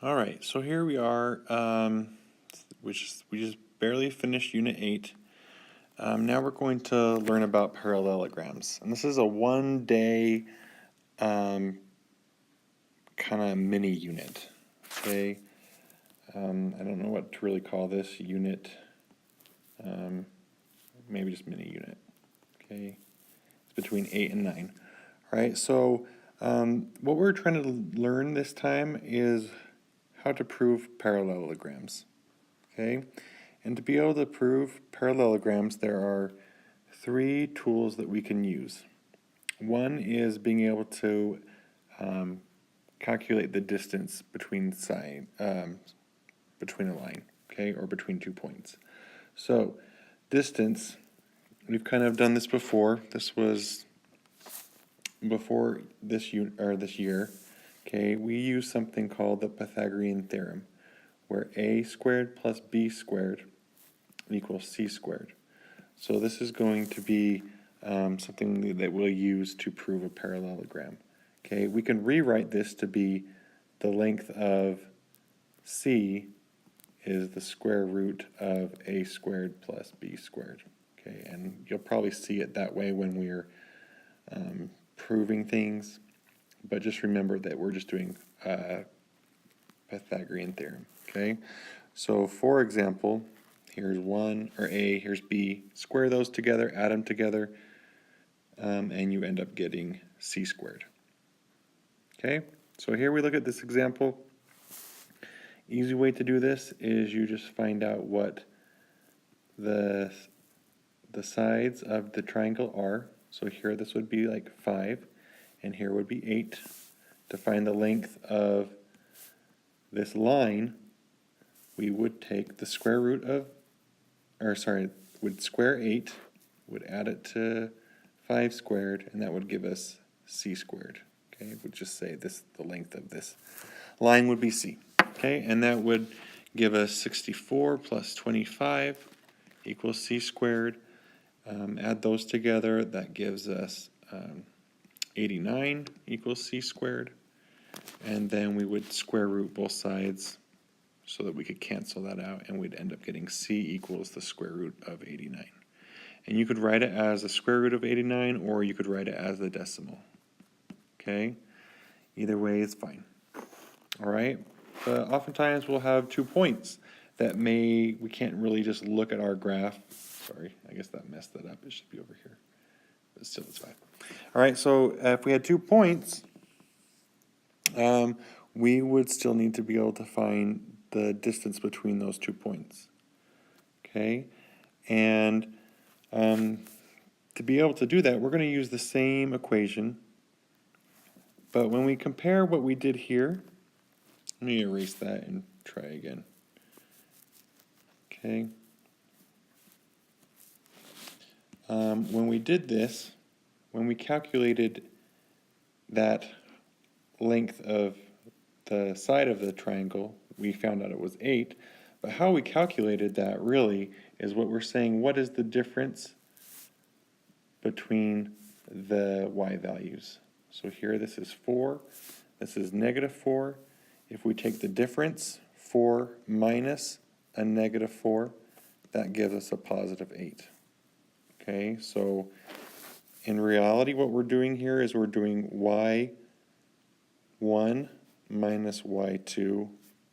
All right, so here we are, we just barely finished Unit 8. Now we're going to learn about parallelograms. And this is a one-day kind of mini unit, okay? I don't know what to really call this unit. Maybe just mini unit, okay? It's between 8 and 9. All right, so what we're trying to learn this time is how to prove parallelograms. Okay, and to be able to prove parallelograms, there are three tools that we can use. One is being able to calculate the distance between between a line, okay, or between 2 points. So distance, we've kind of done this before. This was before this year. Okay, we use something called the Pythagorean theorem, where a squared plus b squared equals c squared. So this is going to be something that we'll use to prove a parallelogram. Okay, we can rewrite this to be the length of c is the square root of a squared plus b squared. Okay, and you'll probably see it that way when we're proving things, but just remember that we're just doing Pythagorean theorem. Okay, so for example, here's one, or a, here's b, square those together, add them together, and you end up getting c squared. Okay, so here we look at this example. Easy way to do this is you just find out what the sides of the triangle are. So here this would be like 5, and here would be 8. To find the length of this line, we would take the square root of, would square 8, would add it to 5 squared, and that would give us c squared. Okay, we'd just say the length of this line would be c. Okay, and that would give us 64 plus 25 equals c squared. Add those together, that gives us 89 equals c squared. And then we would square root both sides so that we could cancel that out, and we'd end up getting c equals the square root of 89. And you could write it as the square root of 89, or you could write it as the decimal. Okay? Either way is fine. All right? But oftentimes we'll have 2 points that we can't really just look at our graph. Sorry, I guess that messed that up. It should be over here. But still, it's fine. All right, so if we had 2 points, we would still need to be able to find the distance between those 2 points. Okay? And to be able to do that, we're going to use the same equation. But when we compare what we did here, let me erase that and try again. Okay. When we did this, when we calculated that length of the side of the triangle, we found out it was 8. But how we calculated that really is what we're saying, what is the difference between the y values? So here this is 4, this is negative 4. If we take the difference, 4 minus a negative 4, that gives us a positive 8. Okay, so in reality what we're doing here is we're doing y1 minus y2,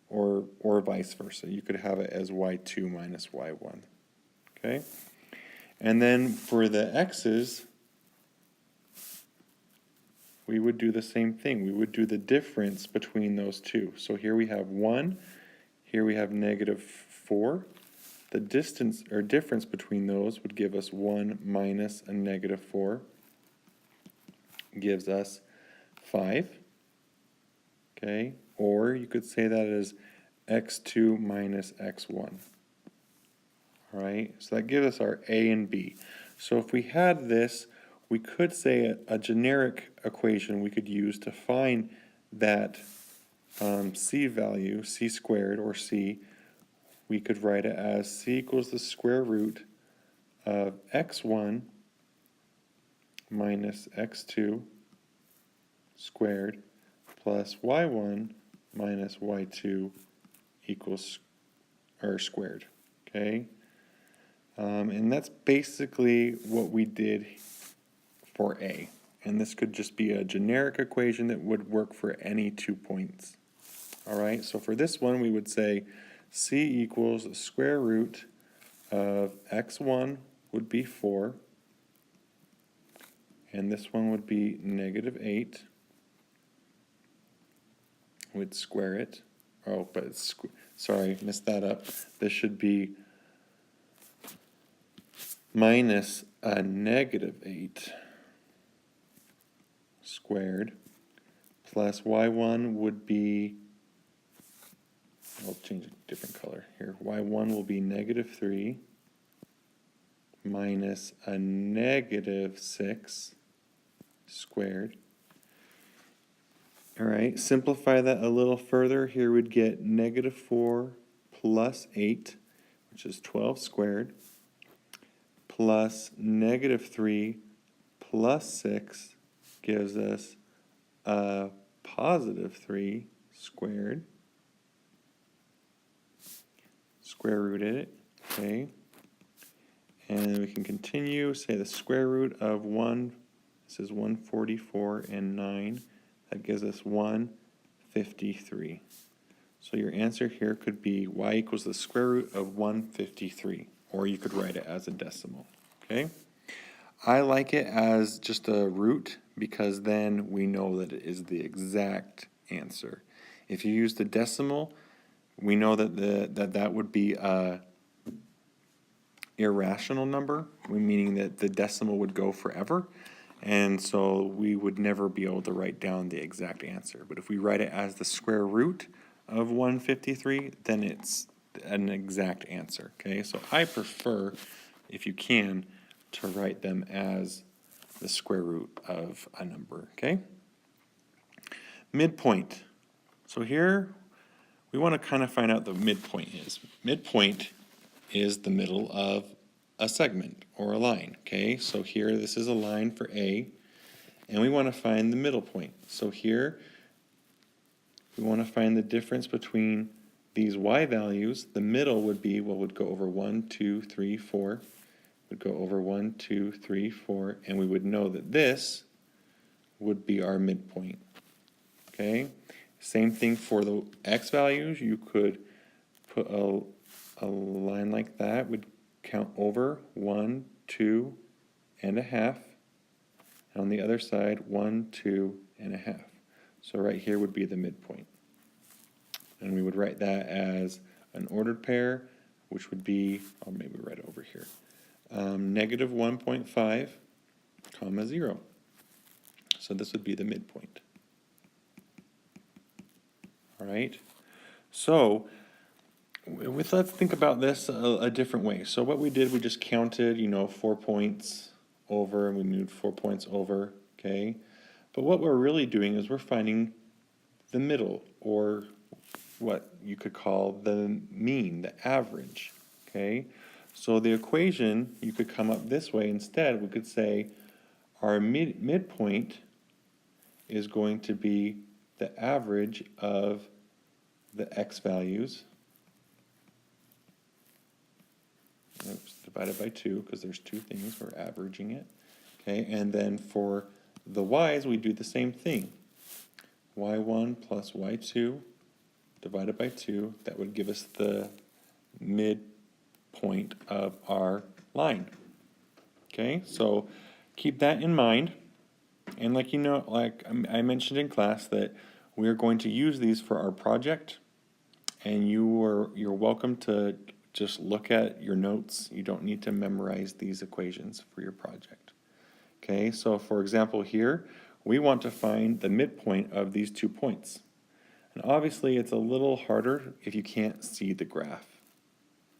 or vice versa. You could have it as y2 minus y1. Okay, and then for the x's, we would do the same thing. We would do the difference between those two. So here we have 1, here we have negative 4. The distance or difference between those would give us 1 minus a negative 4, gives us 5. Okay, or you could say that as x2 minus x1. All right, so that gives us our a and b. So if we had this, we could say a generic equation we could use to find that c value, c squared, or c. We could write it as c equals the square root of x1 minus x2 squared plus y1 minus y2 equals, or squared, okay? And that's basically what we did for A. And this could just be a generic equation that would work for any 2 points. All right, so for this one, we would say C equals the square root of x1 would be 4, and this one would be -8. We'd square it. Oh, but it's, sorry, messed that up. This should be minus a -8 squared plus y1 would be, I'll change a different color here. Y1 will be -3 minus a -6 squared. All right, simplify that a little further. Here we'd get -4 plus 8, which is 12 squared, plus -3 plus 6 gives us a +3 squared. Square rooted it, okay? And we can continue, say the square root of 1, this is 144 and 9. That gives us 153. So your answer here could be y equals the square root of 153, or you could write it as a decimal, okay? I like it as just a root because then we know that it is the exact answer. If you use the decimal, we know that that would be a irrational number, meaning that the decimal would go forever. And so we would never be able to write down the exact answer. But if we write it as the square root of 153, then it's an exact answer, okay? So I prefer, if you can, to write them as the square root of a number, okay? Midpoint. So here, we want to kind of find out what the midpoint is. Midpoint is the middle of a segment or a line, okay? So here, this is a line for A, and we want to find the middle point. So here, we want to find the difference between these y values. The middle would be, well, would go over 1, 2, 3, 4. Would go over 1, 2, 3, 4, and we would know that this would be our midpoint, okay? Same thing for the x values. You could put a line like that, would count over 1, 2, and a half. And on the other side, 1, 2, and a half. So right here would be the midpoint. And we would write that as an ordered pair, which would be, I'll maybe write it over here, -1.5, comma 0. So this would be the midpoint. All right. So let's think about this a different way. So what we did, we just counted, 4 points over, and we moved 4 points over, okay? But what we're really doing is we're finding the middle, or what you could call the mean, the average, okay? So the equation, you could come up this way instead. We could say our midpoint is going to be the average of the x values, divided by 2, because there's two things, we're averaging it, okay? And then for the y's, we do the same thing. y1 plus y2 divided by 2, that would give us the midpoint of our line. Okay, so keep that in mind. And like I mentioned in class, that we're going to use these for our project, and you're welcome to just look at your notes. You don't need to memorize these equations for your project. Okay, so for example here, we want to find the midpoint of these 2 points. And obviously it's a little harder if you can't see the graph.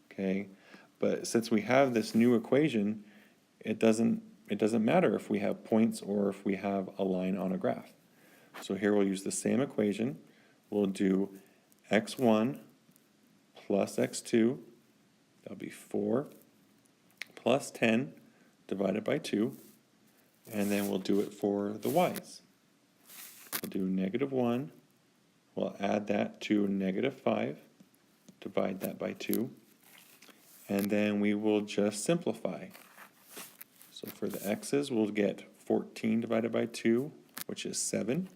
Okay, but since we have this new equation, it doesn't matter if we have points or if we have a line on a graph. So here we'll use the same equation. We'll do x1 plus x2, that'll be 4 plus 10 divided by 2, and then we'll do it for the y's. We'll do -1, we'll add that to -5, divide that by 2, and then we will just simplify. So for the x's, we'll get 14 divided by 2, which is 7.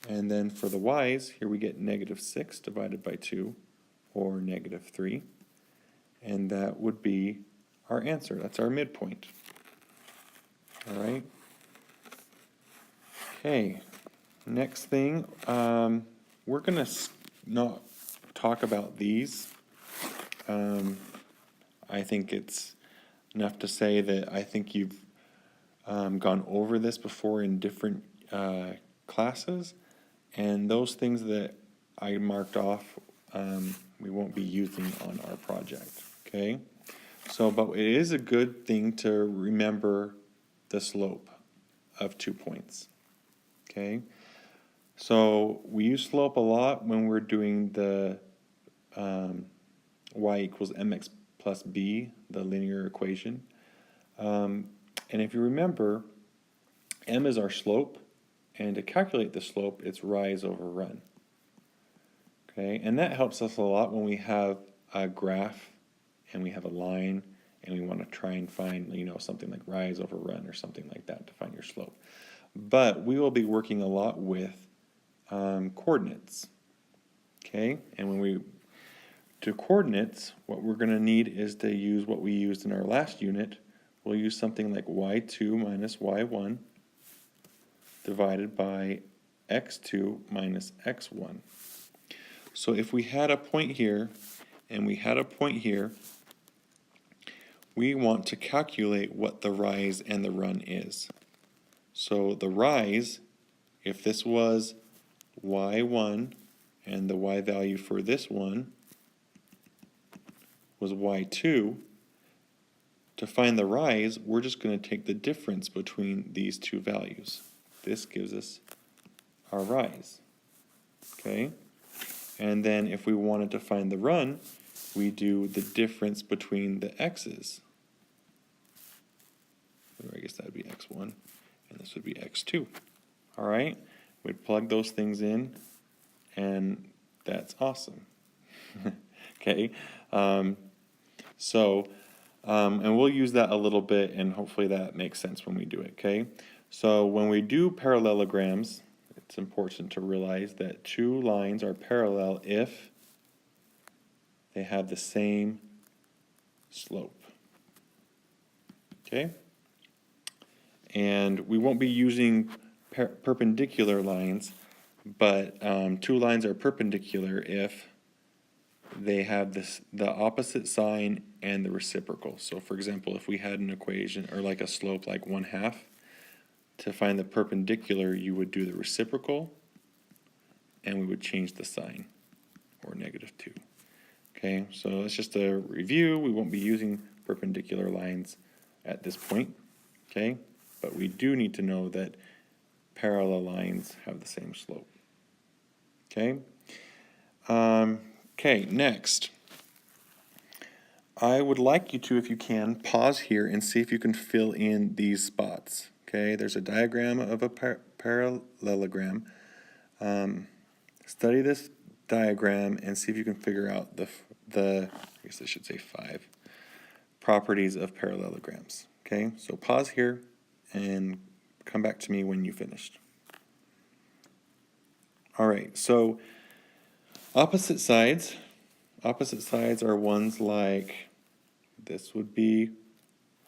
And then for the y's, here we get -6 divided by 2, or -3. And that would be our answer. That's our midpoint. All right. Okay. Next thing, we're going to not talk about these. I think it's enough to say that I think you've gone over this before in different classes, and those things that I marked off we won't be using on our project, okay? So, but it is a good thing to remember the slope of 2 points, okay? So we use slope a lot when we're doing the y equals mx plus b, the linear equation. And if you remember, m is our slope, and to calculate the slope, it's rise over run. Okay, and that helps us a lot when we have a graph and we have a line and we want to try and find, you know, something like rise over run or something like that to find your slope. But we will be working a lot with coordinates. Okay, and when we do coordinates, what we're going to need is to use what we used in our last unit. We'll use something like y2 minus y1 divided by x2 minus x1. So if we had a point here and we had a point here, we want to calculate what the rise and the run is. So the rise, if this was y1 and the y value for this one was y2, to find the rise, we're just going to take the difference between these two values. This gives us our rise, okay? And then if we wanted to find the run, we do the difference between the x's. Or I guess that would be x1, and this would be x2. All right? We'd plug those things in, and that's awesome. Okay? And we'll use that a little bit, and hopefully that makes sense when we do it, okay? So when we do parallelograms, it's important to realize that two lines are parallel if they have the same slope. Okay? And we won't be using perpendicular lines, but two lines are perpendicular if they have the opposite sign and the reciprocal. So for example, if we had an equation or like a slope like 1/2, to find the perpendicular, you would do the reciprocal, and we would change the sign, or -2. Okay, so it's just a review. We won't be using perpendicular lines at this point, okay? But we do need to know that parallel lines have the same slope, okay? Okay, next. I would like you to, if you can, pause here and see if you can fill in these spots. Okay, there's a diagram of a parallelogram. Study this diagram and see if you can figure out I guess I should say 5 properties of parallelograms. Okay, so pause here and come back to me when you finished. All right, so opposite sides are ones like this would be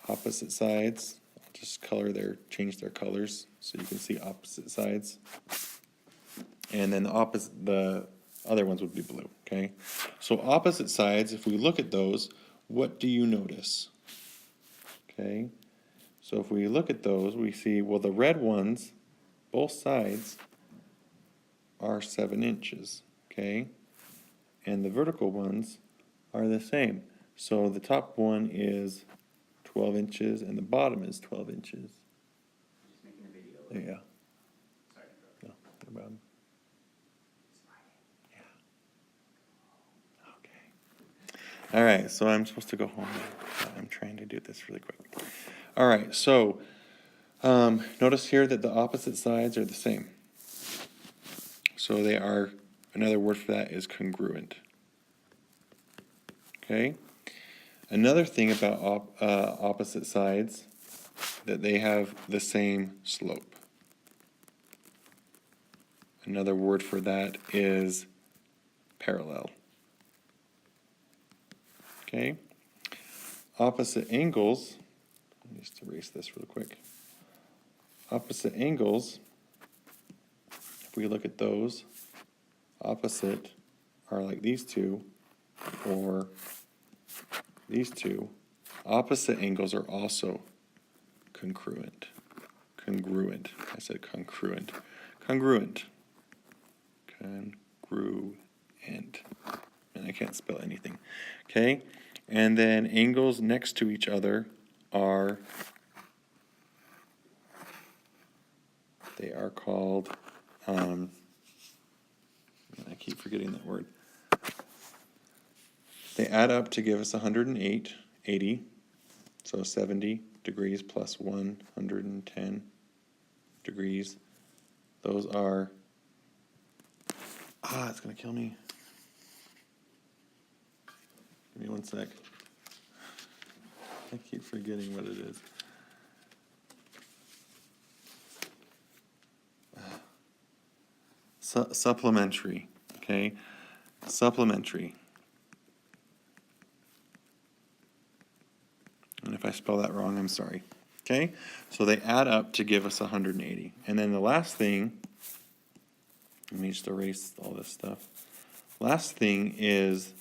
opposite sides. Just change their colors so you can see opposite sides. And then the other ones would be blue, okay? So opposite sides, if we look at those, what do you notice? Okay, so if we look at those, we see, well, the red ones, both sides, are 7 inches, okay? And the vertical ones are the same. So the top one is 12 inches, and the bottom is 12 inches. Just making a video. Yeah. Sorry. No, no problem. Yeah. Okay. All right, so I'm supposed to go home now. I'm trying to do this really quick. All right, so notice here that the opposite sides are the same. So they are, another word for that is congruent. Okay? Another thing about opposite sides, that they have the same slope. Another word for that is parallel. Okay? Opposite angles, let me just erase this real quick. Opposite angles, if we look at those, opposite are like these two, or these two. Opposite angles are also congruent. Congruent. I said congruent. Congruent. Congruent. And I can't spell anything. Okay? And then angles next to each other are, they are called, I keep forgetting that word. They add up to give us 108, 80, so 70 degrees plus 110 degrees. Those are, it's going to kill me. Give me one sec. I keep forgetting what it is. Supplementary, okay? Supplementary. And if I spell that wrong, I'm sorry. Okay? So they add up to give us 180. And then the last thing, let me just erase all this stuff. Last thing is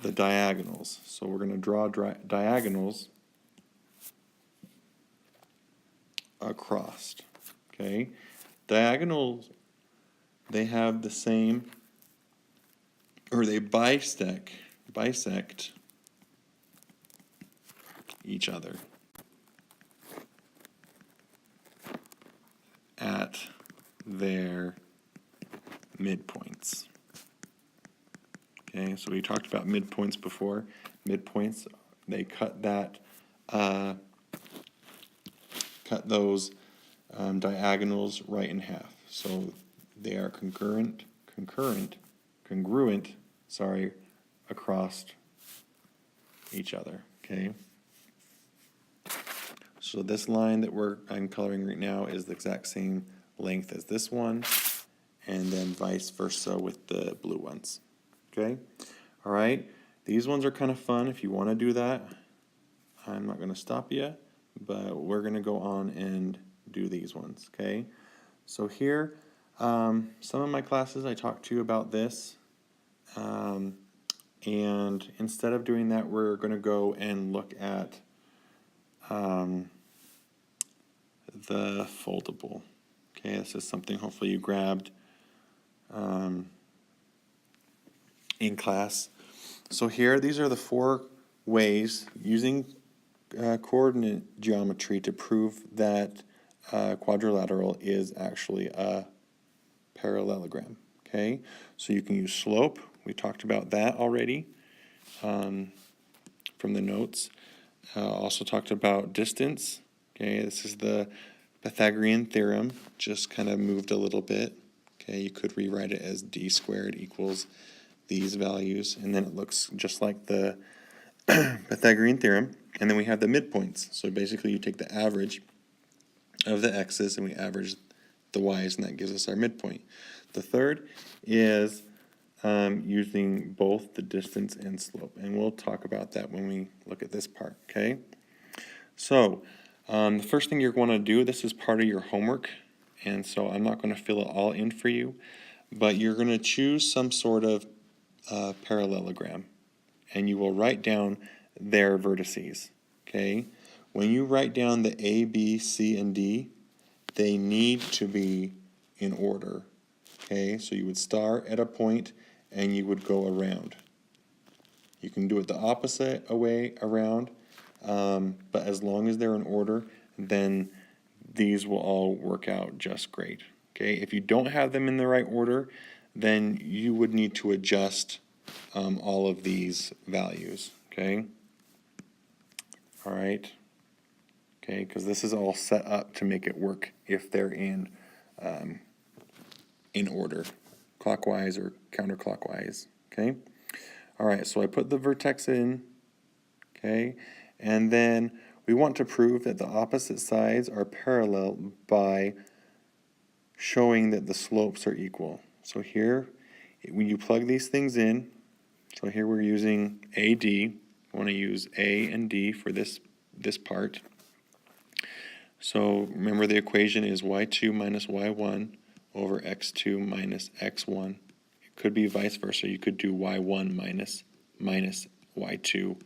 the diagonals. So we're going to draw diagonals across. Okay? Diagonals, they have the same, or they bisect each other at their midpoints. Okay, so we talked about midpoints before. Midpoints, they cut that, cut those diagonals right in half. So they are congruent, across each other. Okay. So this line that I'm coloring right now is the exact same length as this one, and then vice versa with the blue ones. Okay? All right? These ones are kind of fun if you want to do that. I'm not going to stop you, but we're going to go on and do these ones. Okay? So here, some of my classes I talked to you about this, and instead of doing that, we're going to go and look at the foldable. Okay, this is something hopefully you grabbed in class. So here, these are the 4 ways using coordinate geometry to prove that quadrilateral is actually a parallelogram. Okay, so you can use slope. We talked about that already from the notes. Also talked about distance. Okay, this is the Pythagorean theorem, just kind of moved a little bit. Okay, you could rewrite it as d squared equals these values, and then it looks just like the Pythagorean theorem. And then we have the midpoints. So basically you take the average of the x's and we average the y's, and that gives us our midpoint. The third is using both the distance and slope, and we'll talk about that when we look at this part. Okay, so the first thing you're going to do, this is part of your homework, and so I'm not going to fill it all in for you, but you're going to choose some sort of parallelogram, and you will write down their vertices. Okay, when you write down the A, B, C, and D, they need to be in order. Okay, so you would start at a point and you would go around. You can do it the opposite way around, but as long as they're in order, then these will all work out just great. Okay, if you don't have them in the right order, then you would need to adjust all of these values. Okay, all right. Okay, because this is all set up to make it work if they're in in order, clockwise or counterclockwise, okay? All right, so I put the vertex in, okay? And then we want to prove that the opposite sides are parallel by showing that the slopes are equal. So here, when you plug these things in, so here we're using AD, I want to use A and D for this part. So remember the equation is y2 minus y1 over x2 minus x1. It could be vice versa. You could do y1 minus y2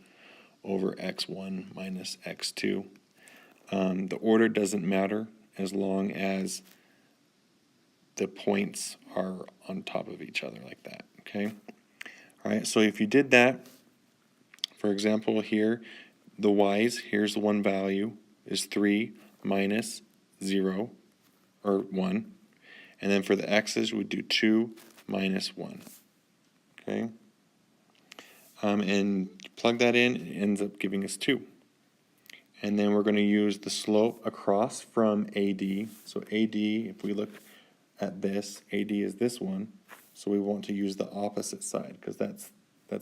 over x1 minus x2. The order doesn't matter as long as the points are on top of each other like that, okay? All right, so if you did that, for example here, the y's, here's the one value, is 3 minus 0, or 1. And then for the x's, we'd do 2 minus 1, okay? And plug that in, it ends up giving us 2. And then we're going to use the slope across from AD. So AD, if we look at this, AD is this one, so we want to use the opposite side because that's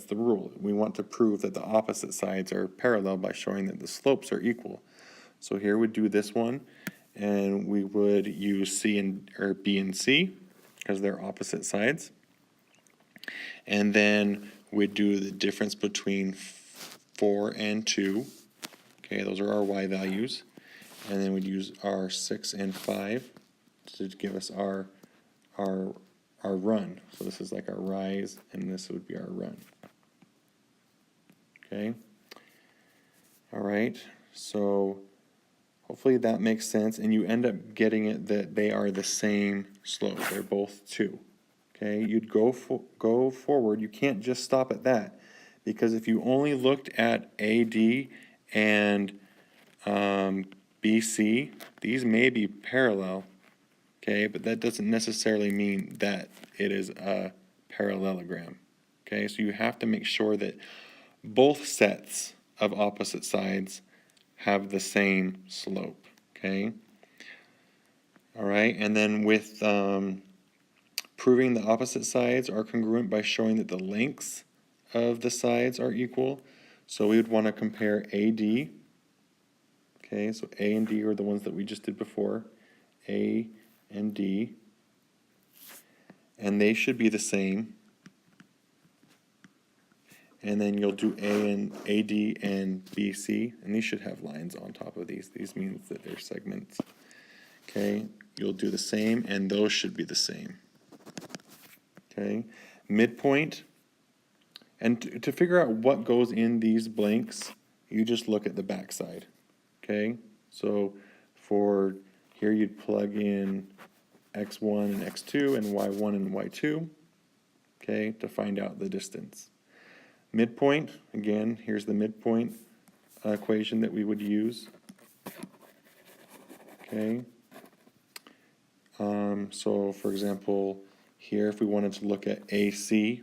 the rule. We want to prove that the opposite sides are parallel by showing that the slopes are equal. So here we'd do this one, and we would use B and C because they're opposite sides. And then we'd do the difference between 4 and 2. Okay, those are our y values. And then we'd use our 6 and 5 to give us our run. So this is like our rise, and this would be our run. Okay? All right, so hopefully that makes sense, and you end up getting it that they are the same slope. They're both 2. Okay, you'd go forward. You can't just stop at that, because if you only looked at AD and BC, these may be parallel, okay, but that doesn't necessarily mean that it is a parallelogram. Okay, so you have to make sure that both sets of opposite sides have the same slope. Okay, all right, and then with proving the opposite sides are congruent by showing that the lengths of the sides are equal. So we would want to compare AD. Okay, so A and D are the ones that we just did before. A and D. And they should be the same. And then you'll do A and AD and BC, and these should have lines on top of these. These means that they're segments. Okay, you'll do the same, and those should be the same. Okay, midpoint. And to figure out what goes in these blanks, you just look at the backside. Okay, so for here you'd plug in x1 and x2 and y1 and y2, okay, to find out the distance. Midpoint, again, here's the midpoint equation that we would use. Okay, so for example, here if we wanted to look at AC,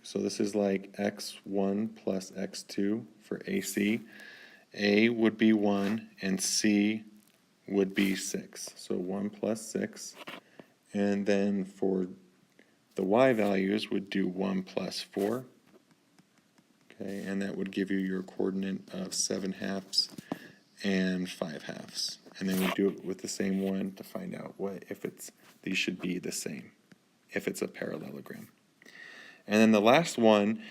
so this is like x1 plus x2 for AC. A would be 1 and C would be 6. So 1 plus 6. And then for the y values would do 1 plus 4. Okay, and that would give you your coordinate of 7/2 and 5/2. And then we do it with the same one to find out what if these should be the same, if it's a parallelogram. And then the last one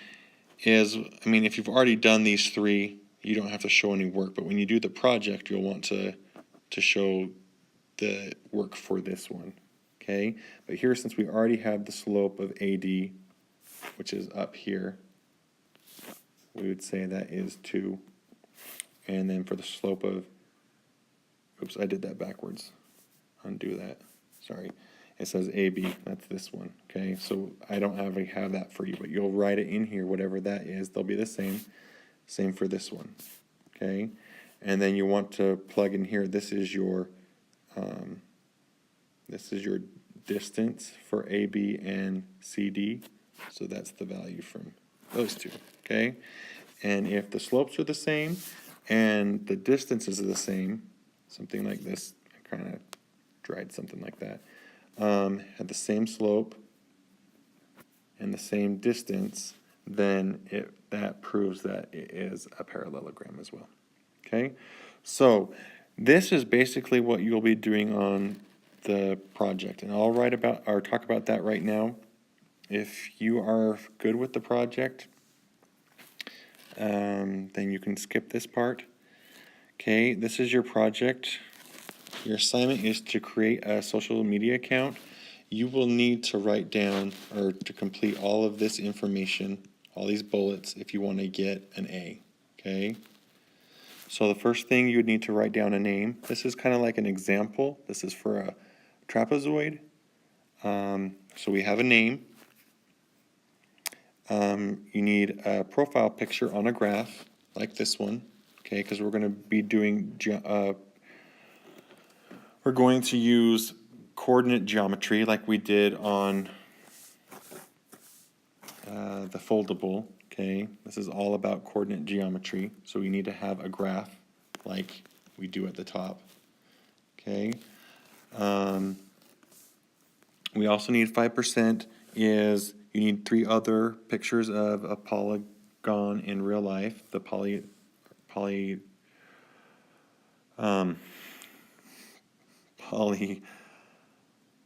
is, I mean, if you've already done these three, you don't have to show any work, but when you do the project, you'll want to show the work for this one, okay? But here, since we already have the slope of AD, which is up here, we would say that is 2. And then for the slope of, oops, I did that backwards. Undo that, sorry. It says AB, that's this one, okay? So I don't have that for you, but you'll write it in here, whatever that is, they'll be the same. Same for this one, okay? And then you want to plug in here, this is your distance for AB and CD, so that's the value from those two, okay? And if the slopes are the same and the distances are the same, something like this, I kind of dried, something like that, had the same slope and the same distance, then that proves that it is a parallelogram as well. Okay, so this is basically what you'll be doing on the project, and I'll write about or talk about that right now. If you are good with the project, then you can skip this part. Okay, this is your project. Your assignment is to create a social media account. You will need to write down or to complete all of this information, all these bullets, if you want to get an A. Okay? So the first thing you would need to write down a name. This is kind of like an example. This is for a trapezoid. So we have a name. You need a profile picture on a graph like this one. Okay, because we're going to be doing we're going to use coordinate geometry like we did on the foldable. Okay, this is all about coordinate geometry, so we need to have a graph like we do at the top. Okay, we also need 5% is you need 3 other pictures of a polygon in real life. The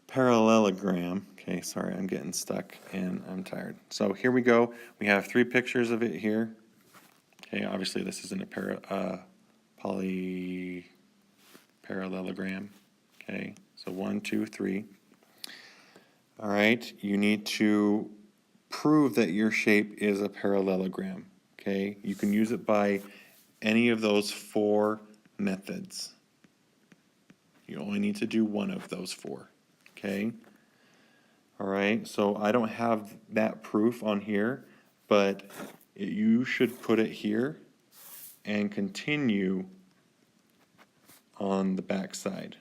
parallelogram. Okay, sorry, I'm getting stuck and I'm tired. So here we go. We have 3 pictures of it here. Okay, obviously this isn't a parallelogram. Okay, so 1, 2, 3. All right, you need to prove that your shape is a parallelogram. Okay, you can use it by any of those 4 methods. You only need to do one of those 4. Okay. All right, so I don't have that proof on here, but you should put it here and continue on the back side.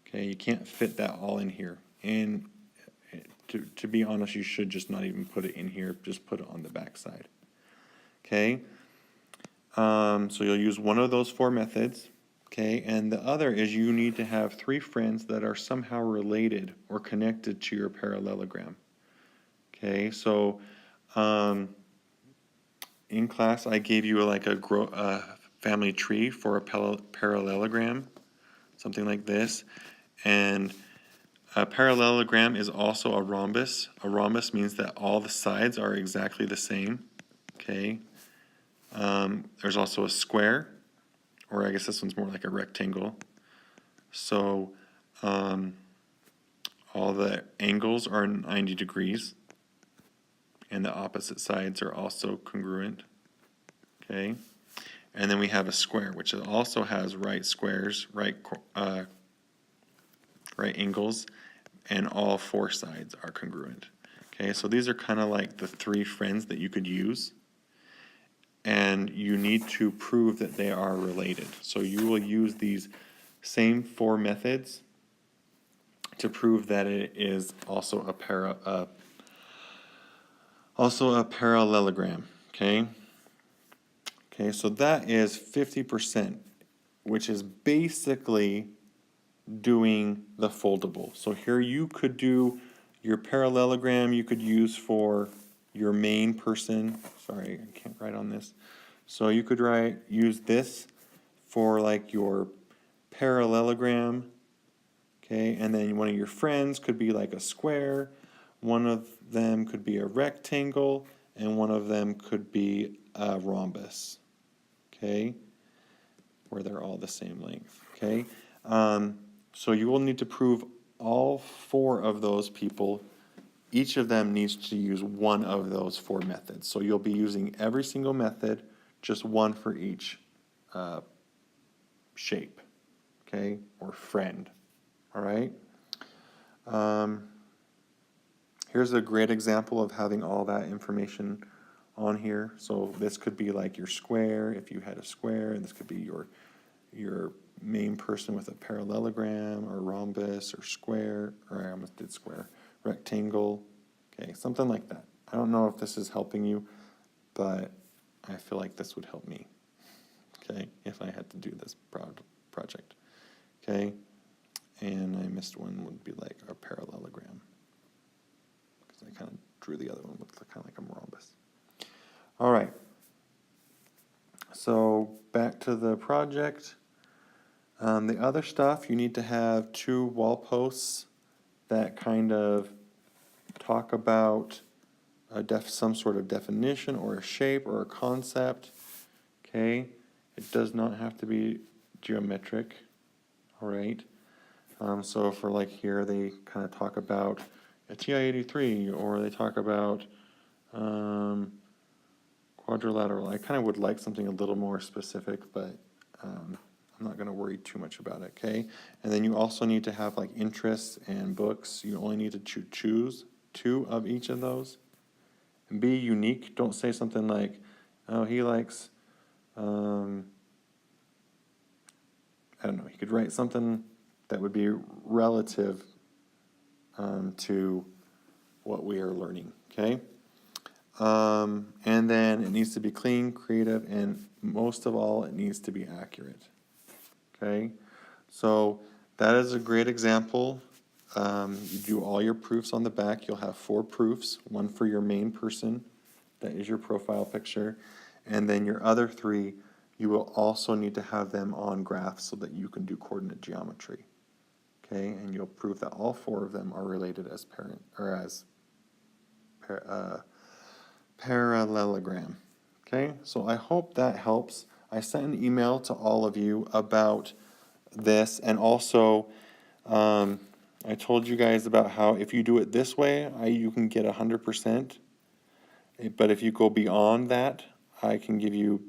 Okay, you can't fit that all in here. And to be honest, you should just not even put it in here, just put it on the back side. Okay, so you'll use one of those 4 methods. Okay, and the other is you need to have 3 friends that are somehow related or connected to your parallelogram. Okay, so in class I gave you like a family tree for a parallelogram, something like this, and a parallelogram is also a rhombus. A rhombus means that all the sides are exactly the same. Okay, there's also a square, or I guess this one's more like a rectangle. So all the angles are 90 degrees, and the opposite sides are also congruent. Okay, and then we have a square, which also has right squares, right angles, and all 4 sides are congruent. Okay, so these are kind of like the 3 friends that you could use, and you need to prove that they are related. So you will use these same 4 methods to prove that it is also a parallelogram. Okay. Okay, so that is 50%, which is basically doing the foldable. So here you could do your parallelogram you could use for your main person. Sorry, I can't write on this. So you could use this for like your parallelogram. Okay, and then one of your friends could be like a square, one of them could be a rectangle, and one of them could be a rhombus. Okay, where they're all the same length. Okay, so you will need to prove all 4 of those people. Each of them needs to use one of those 4 methods. So you'll be using every single method, just one for each shape, okay, or friend. All right. Here's a great example of having all that information on here. So this could be like your square, if you had a square, and this could be your main person with a parallelogram or rhombus or square, or I almost did square, rectangle, okay, something like that. I don't know if this is helping you, but I feel like this would help me, okay, if I had to do this project. okay? And I missed one would be like a parallelogram, because I kind of drew the other one with kind of like a rhombus. All right, so back to the project. The other stuff, you need to have 2 wall posts that kind of talk about some sort of definition or a shape or a concept, okay? It does not have to be geometric, all right? So for like here, they kind of talk about a TI-83, or they talk about quadrilateral. I kind of would like something a little more specific, but I'm not going to worry too much about it, okay? And then you also need to have like interests and books. You only need to choose 2 of each of those. And be unique. Don't say something like, oh, he likes, I don't know, you could write something that would be relative to what we are learning, okay? And then it needs to be clean, creative, and most of all, it needs to be accurate, okay? So that is a great example. You do all your proofs on the back. You'll have 4 proofs, 1 for your main person, that is your profile picture, and then your other 3, you will also need to have them on graphs so that you can do coordinate geometry, okay? And you'll prove that all 4 of them are related as parallelogram, okay? So I hope that helps. I sent an email to all of you about this, and also I told you guys about how if you do it this way, you can get 100%, but if you go beyond that, I can give you,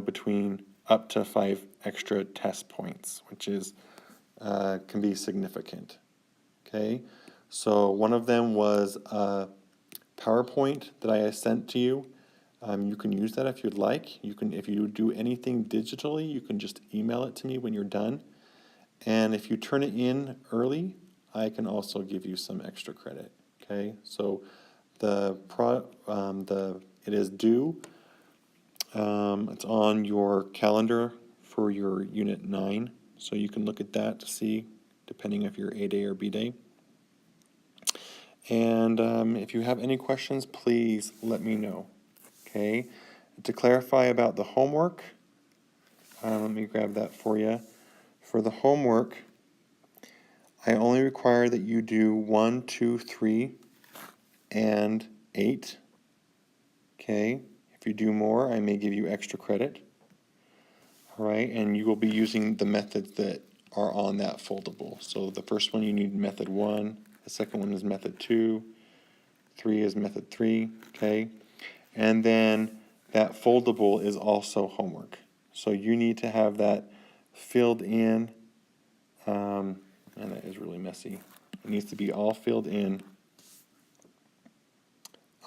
between up to 5 extra test points, which is can be significant, okay? So one of them was a PowerPoint that I sent to you. You can use that if you'd like. You can, if you do anything digitally, you can just email it to me when you're done. And if you turn it in early, I can also give you some extra credit. Okay, so it is due. It's on your calendar for your Unit 9, so you can look at that to see, depending if you're A day or B day. And if you have any questions, please let me know. Okay, to clarify about the homework, let me grab that for you. For the homework, I only require that you do 1, 2, 3, and 8. Okay, if you do more, I may give you extra credit. All right, and you will be using the methods that are on that foldable. So the first one, you need method 1. The second one is method 2. 3 is method 3. Okay, and then that foldable is also homework. So you need to have that filled in, and that is really messy. It needs to be all filled in,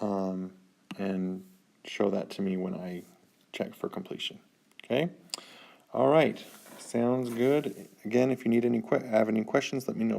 and show that to me when I check for completion. Okay? All right. Sounds good. Again, if you need have any questions, let me know.